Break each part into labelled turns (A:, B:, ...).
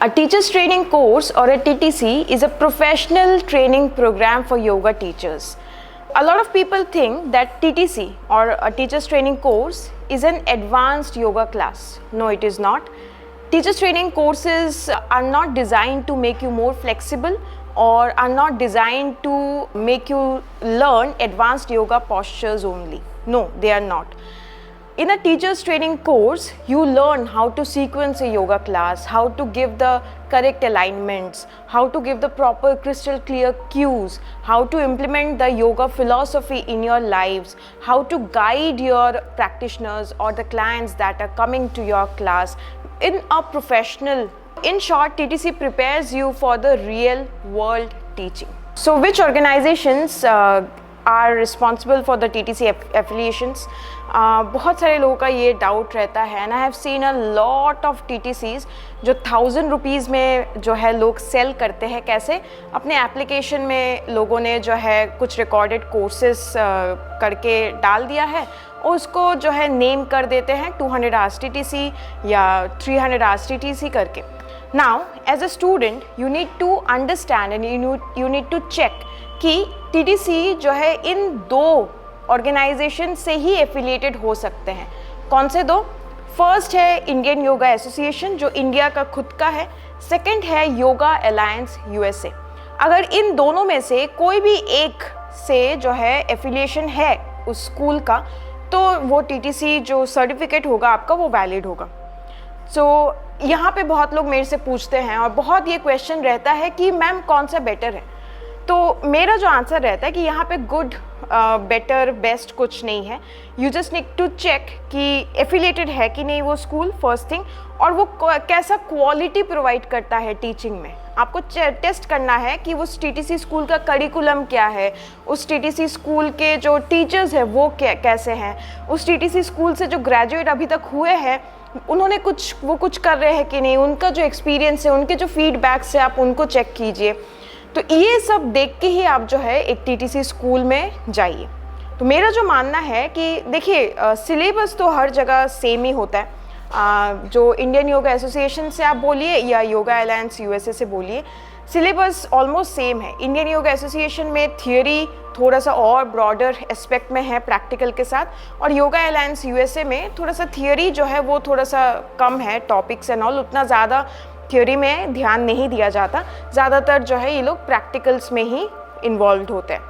A: A teacher's training course or a TTC is a professional training program for yoga teachers. A lot of people think that TTC or a teacher's training course is an advanced yoga class. No, it is not. Teacher's training courses are not designed to make you more flexible or are not designed to make you learn advanced yoga postures only. No, they are not. In a teacher's training course, you learn how to sequence a yoga class, how to give the correct alignments, how to give the proper crystal clear cues, how to implement the yoga philosophy in your lives, how to guide your practitioners or the clients that are coming to your class in a professional. In short, TTC prepares you for the real world teaching. So which organizations are responsible for the TTC affiliations? बहुत सारे लोगों का ये doubt रहता है and I have seen a lot of TTCs जो 1000 rupees में जो है लोग सेल करते हैं. कैसे? अपने एप्लीकेशन में लोगों ने जो है कुछ रिकॉर्डेड कोर्सेस करके डाल दिया है और उसको जो है नेम कर देते हैं 200 आवर्स TTC या 300 आवर्स TTC करके. Now, as a student, you need to understand and you need to check कि TTC जो है इन दो ऑर्गेनाइजेशन से ही एफिलिएटेड हो सकते हैं. कौन से दो? फर्स्ट है इंडियन योगा एसोसिएशन जो इंडिया का खुद का है. सेकंड है योगा अलायंस USA. अगर इन दोनों में से कोई भी एक से जो है एफिलिएशन है उस स्कूल का तो वो TTC जो सर्टिफिकेट होगा आपका वो वैलिड होगा. सो यहाँ पे बहुत लोग मेरे से पूछते हैं और बहुत ये क्वेश्चन रहता है कि मैम कौन सा बेटर है. तो मेरा जो आंसर रहता है कि यहाँ पे गुड बेटर बेस्ट कुछ नहीं है. You just need to check कि एफिलिएटेड है कि नहीं वो स्कूल, फर्स्ट थिंग, और वो कैसा क्वालिटी प्रोवाइड करता है टीचिंग में. आपको टेस्ट करना है कि उस TTC स्कूल का करिकुलम क्या है, उस TTC स्कूल के जो टीचर्स हैं वो कैसे हैं, उस TTC स्कूल से जो ग्रेजुएट अभी तक हुए हैं उन्होंने कुछ कर रहे हैं कि नहीं, उनका जो एक्सपीरियंस है, उनके जो फीडबैक्स है आप उनको चेक कीजिए. तो ये सब देख के ही आप जो है एक TTC स्कूल में जाइए. तो मेरा जो मानना है कि देखिए सिलेबस तो हर जगह सेम ही होता है. जो इंडियन योगा एसोसिएशन से आप बोलिए या योगा अलायंस USA से बोलिए, सिलेबस ऑलमोस्ट सेम है. इंडियन योगा एसोसिएशन में थियोरी थोड़ा सा और ब्रॉडर एस्पेक्ट में है प्रैक्टिकल के साथ, और योगा अलायंस USA में थोड़ा सा थियोरी जो है वो थोड़ा सा कम है, टॉपिक्स एंड ऑल उतना ज़्यादा थ्योरी में ध्यान नहीं दिया जाता. ज़्यादातर जो है ये लोग प्रैक्टिकल्स में ही इन्वॉल्व होते हैं.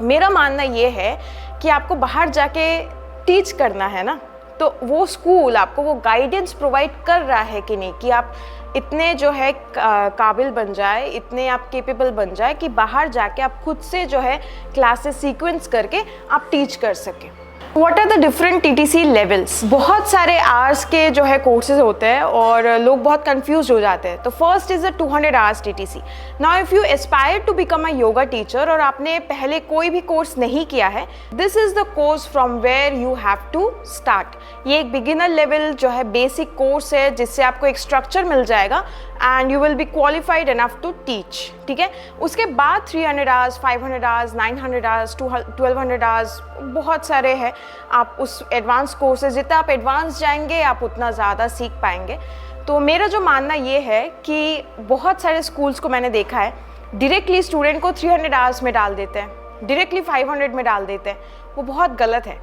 A: मेरा मानना ये है कि आपको बाहर जाके टीच करना है ना, तो वो स्कूल आपको वो गाइडेंस प्रोवाइड कर रहा है कि नहीं, कि आप इतने जो है काबिल बन जाए, इतने आप केपेबल बन जाए कि बाहर जाके आप खुद से जो है क्लासेस सीक्वेंस करके आप टीच कर सकें. What are the different TTC levels? बहुत सारे आवर्स के जो है कोर्सेज होते हैं और लोग बहुत कंफ्यूज हो जाते हैं. तो first is a 200 hours TTC. Now if you aspire to become a yoga teacher और आपने पहले कोई भी कोर्स नहीं किया है, this is the course from where you have to start. ये एक बिगिनर लेवल जो है बेसिक कोर्स है जिससे आपको एक स्ट्रक्चर मिल जाएगा and you will be qualified enough to teach. ठीक है. उसके बाद 300 आवर्स, 500 आवर्स, 900 आवर्स, 1200 आवर्स, बहुत सारे हैं. आप उस एडवांस कोर्सेज, जितना आप एडवांस जाएंगे आप उतना ज़्यादा सीख पाएंगे. तो मेरा जो मानना ये है कि बहुत सारे स्कूल्स को मैंने देखा है डायरेक्टली स्टूडेंट को 300 आवर्स में डाल देते हैं, डायरेक्टली 500 में डाल देते हैं. वो बहुत गलत है.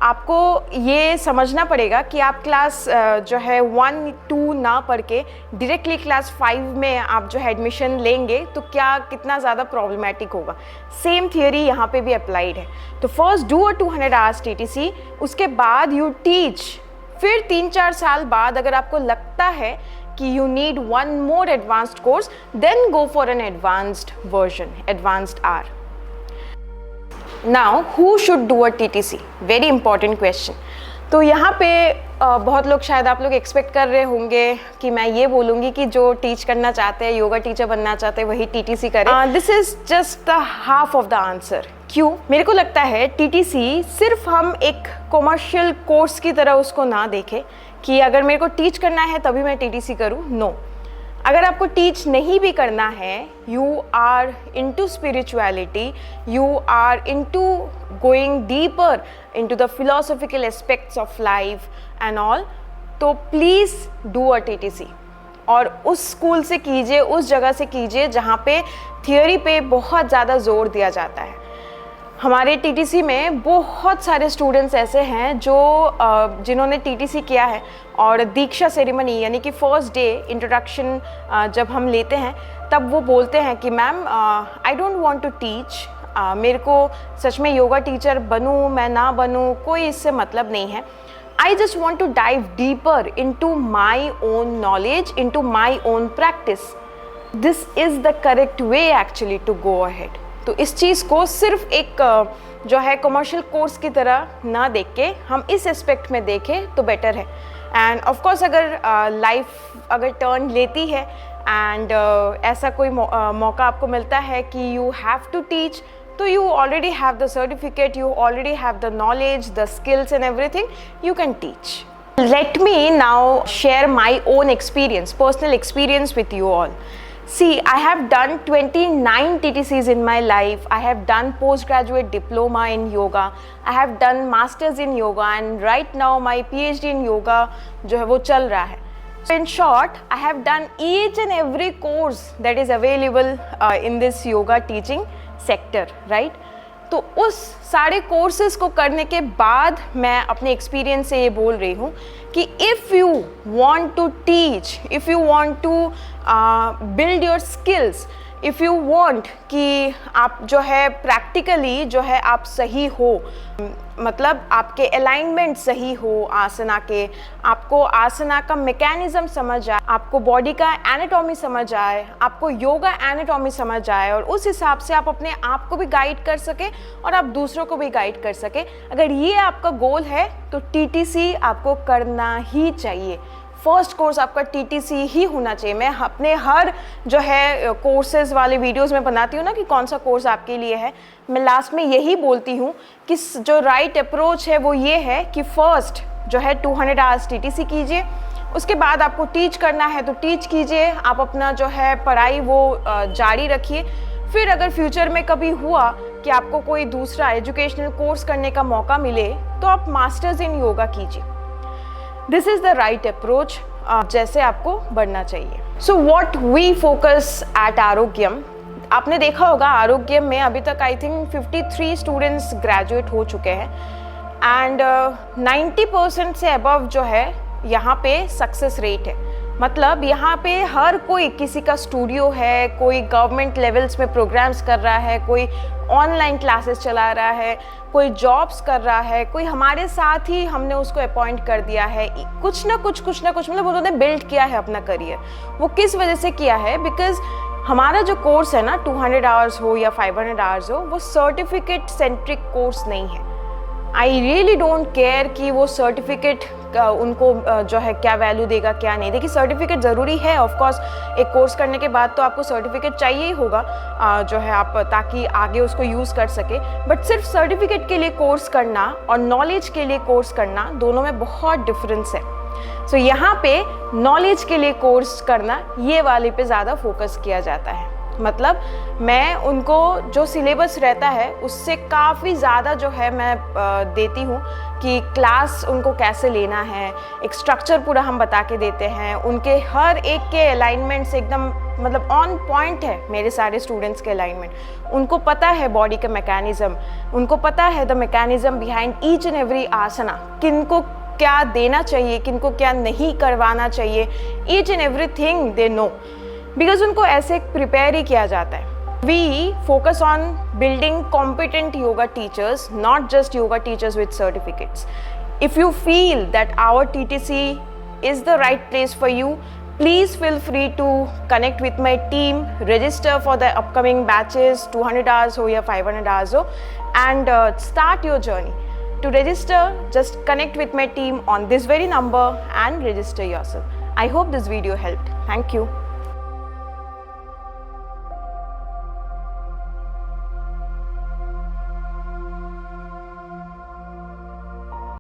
A: आपको ये समझना पड़ेगा कि आप क्लास जो है 1-2 ना पढ़ के डायरेक्टली क्लास 5 में आप जो है एडमिशन लेंगे तो क्या कितना ज़्यादा प्रॉब्लमेटिक होगा. सेम थियोरी यहाँ पे भी अप्लाइड है. तो first do a 200 hours TTC, उसके बाद यू टीच. फिर 3-4 साल बाद अगर आपको लगता है कि you need one more advanced course, then go for an advanced version, advanced are. Now, who should do a TTC? Very important question. तो यहाँ पे बहुत लोग, शायद आप लोग एक्सपेक्ट कर रहे होंगे कि मैं ये बोलूँगी कि जो टीच करना चाहते हैं, योगा टीचर बनना चाहते हैं, वही TTC करें. This is just the half of the answer. क्यों? मेरे को लगता है TTC सिर्फ हम एक कॉमर्शियल कोर्स की तरह उसको ना देखें कि अगर मेरे को टीच करना है तभी मैं TTC करूँ. नो. अगर आपको टीच नहीं भी करना है, you are into spirituality, you are into going deeper into the philosophical aspects of life and all, तो प्लीज़ डू अ TTC. और उस स्कूल से कीजिए, उस जगह से कीजिए जहाँ पे थियोरी पे बहुत ज़्यादा जोर दिया जाता है। हमारे टीटीसी में बहुत सारे स्टूडेंट्स ऐसे हैं जो जिन्होंने टीटीसी किया है और दीक्षा सेरेमनी यानी कि फर्स्ट डे इंट्रोडक्शन जब हम लेते हैं तब वो बोलते हैं कि ma'am I don't want to teach, मेरे को सच में योगा टीचर बनूं मैं ना बनूं कोई इससे मतलब नहीं है। I just want to dive deeper into my own knowledge, into my own practice. This is the correct way actually to go ahead. तो इस चीज़ को सिर्फ एक जो है कमर्शियल कोर्स की तरह ना देख के हम इस एस्पेक्ट में देखें तो बेटर है। एंड ऑफ कोर्स अगर लाइफ अगर टर्न लेती है एंड ऐसा कोई मौका आपको मिलता है कि you have to teach, so you already have the certificate, you already have the knowledge, the skills and everything, you can teach. Let me now share my own experience, personal experience with you all. See, I have done 29 TTCs in my life. I have done postgraduate diploma in yoga. I have done masters in yoga and right now my PhD in yoga जो है वो चल रहा है. So in short, I have done each and every course that is available in this yoga teaching sector, right? तो उस सारे courses को करने के बाद मैं अपने एक्सपीरियंस से ये बोल रही हूँ कि if you want to teach, if you want to build your skills, if you want कि आप जो है प्रैक्टिकली जो है आप सही हो, मतलब आपके अलाइनमेंट सही हो आसना के, आपको आसना का मैकेनिज्म समझ आए, आपको बॉडी का एनाटॉमी समझ आए, आपको योगा एनाटॉमी समझ आए और उस हिसाब से आप अपने आप को भी गाइड कर सके और आप दूसरों को भी गाइड कर सके, अगर ये आपका गोल है तो टीटीसी आपको करना ही चाहिए। फर्स्ट कोर्स आपका टीटीसी ही होना चाहिए। मैं अपने हर जो है कोर्सेज वाले वीडियोस में बनाती हूँ ना कि कौन सा कोर्स आपके लिए है, मैं लास्ट में यही बोलती हूँ कि जो राइट अप्रोच है वो ये है कि फर्स्ट जो है 200 आवर्स टीटीसी कीजिए, उसके बाद आपको टीच करना है तो टीच कीजिए, आप अपना जो है पढ़ाई वो जारी रखिए। फिर अगर फ्यूचर में कभी हुआ कि आपको कोई दूसरा एजुकेशनल कोर्स करने का मौका मिले तो आप मास्टर्स इन योगा कीजिए। This is the right approach, जैसे आपको बढ़ना चाहिए। So what we focus at Arogyam, आपने देखा होगा आरोग्यम में अभी तक आई थिंक 53 स्टूडेंट्स ग्रेजुएट हो चुके हैं एंड 90% से अबव जो है यहाँ पे सक्सेस रेट है। मतलब यहाँ पे हर कोई, किसी का स्टूडियो है, कोई गवर्नमेंट लेवल्स में प्रोग्राम्स कर रहा है, कोई ऑनलाइन क्लासेस चला रहा है, कोई जॉब्स कर रहा है, कोई हमारे साथ ही हमने उसको अपॉइंट कर दिया है, कुछ ना कुछ मतलब उन्होंने बिल्ड किया है अपना करियर। वो किस वजह से किया है? बिकॉज हमारा जो कोर्स है ना 200 आवर्स हो या 500 आवर्स हो, वो सर्टिफिकेट सेंट्रिक कोर्स नहीं है। आई रियली डोंट केयर कि वो सर्टिफिकेट उनको जो है क्या वैल्यू देगा क्या नहीं। देखिए सर्टिफिकेट ज़रूरी है, ऑफ कोर्स एक कोर्स करने के बाद तो आपको सर्टिफिकेट चाहिए ही होगा जो है आप, ताकि आगे उसको यूज़ कर सके। बट सिर्फ सर्टिफिकेट के लिए कोर्स करना और नॉलेज के लिए कोर्स करना, दोनों में बहुत डिफरेंस है। सो यहाँ पे नॉलेज के लिए कोर्स करना, ये वाले पे ज़्यादा फोकस किया जाता है। मतलब मैं उनको जो सिलेबस रहता है उससे काफ़ी ज़्यादा जो है मैं देती हूँ कि क्लास उनको कैसे लेना है, एक स्ट्रक्चर पूरा हम बता के देते हैं। उनके हर एक के अलाइनमेंट से एकदम मतलब ऑन पॉइंट है मेरे सारे स्टूडेंट्स के अलाइनमेंट। उनको पता है बॉडी का मैकेनिज़्म, उनको पता है the mechanism behind each and every asana, किनको क्या देना चाहिए, किनको क्या नहीं करवाना चाहिए, each and everything they know, because उनको ऐसे प्रिपेयर ही किया जाता है। We focus on building competent yoga teachers, not just yoga teachers with certificates. If you feel that our TTC is the right place for you, please feel free to connect with my team, register for the upcoming batches, 200 hours ho ya 500 hours ho, and start your journey. To register, just connect with my team on this very number and register yourself. I hope this video helped. Thank you.